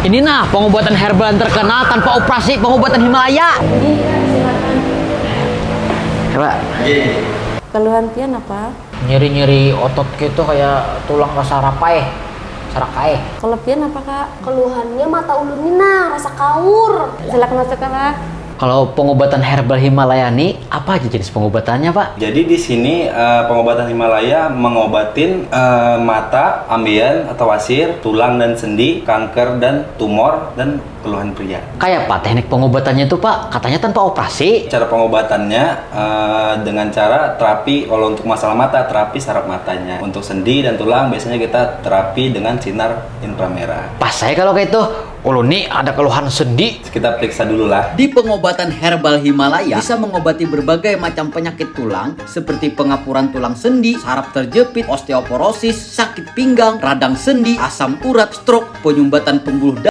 Ini nah pengobatan herbal yang terkenal tanpa operasi, pengobatan Himalaya. Ini silakan. Coba. Keluhan pian apa? Nyeri-nyeri otot gitu kayak tulang rasa rapai, sarakai. Kalau pian apa kak? Keluhannya mata ulun Nina, rasa kaur. Silakan masuk kak. Kalau pengobatan herbal Himalaya nih, apa aja jenis pengobatannya, Pak? Jadi di sini pengobatan Himalaya mengobatin mata, ambeien atau wasir, tulang dan sendi, kanker dan tumor dan keluhan pria. Kayak Pak, teknik pengobatannya itu Pak, katanya tanpa operasi. Cara pengobatannya dengan cara terapi, kalau untuk masalah mata, terapi saraf matanya. Untuk sendi dan tulang biasanya kita terapi dengan sinar inframerah. Pas saya kalau kayak itu, ulu nih ada keluhan sendi. Kita periksa dulu lah. Di pengobatan herbal Himalaya bisa mengobati berbagai macam penyakit tulang seperti pengapuran tulang sendi, saraf terjepit, osteoporosis, sakit pinggang, radang sendi, asam urat, stroke, penyumbatan pembuluh darah,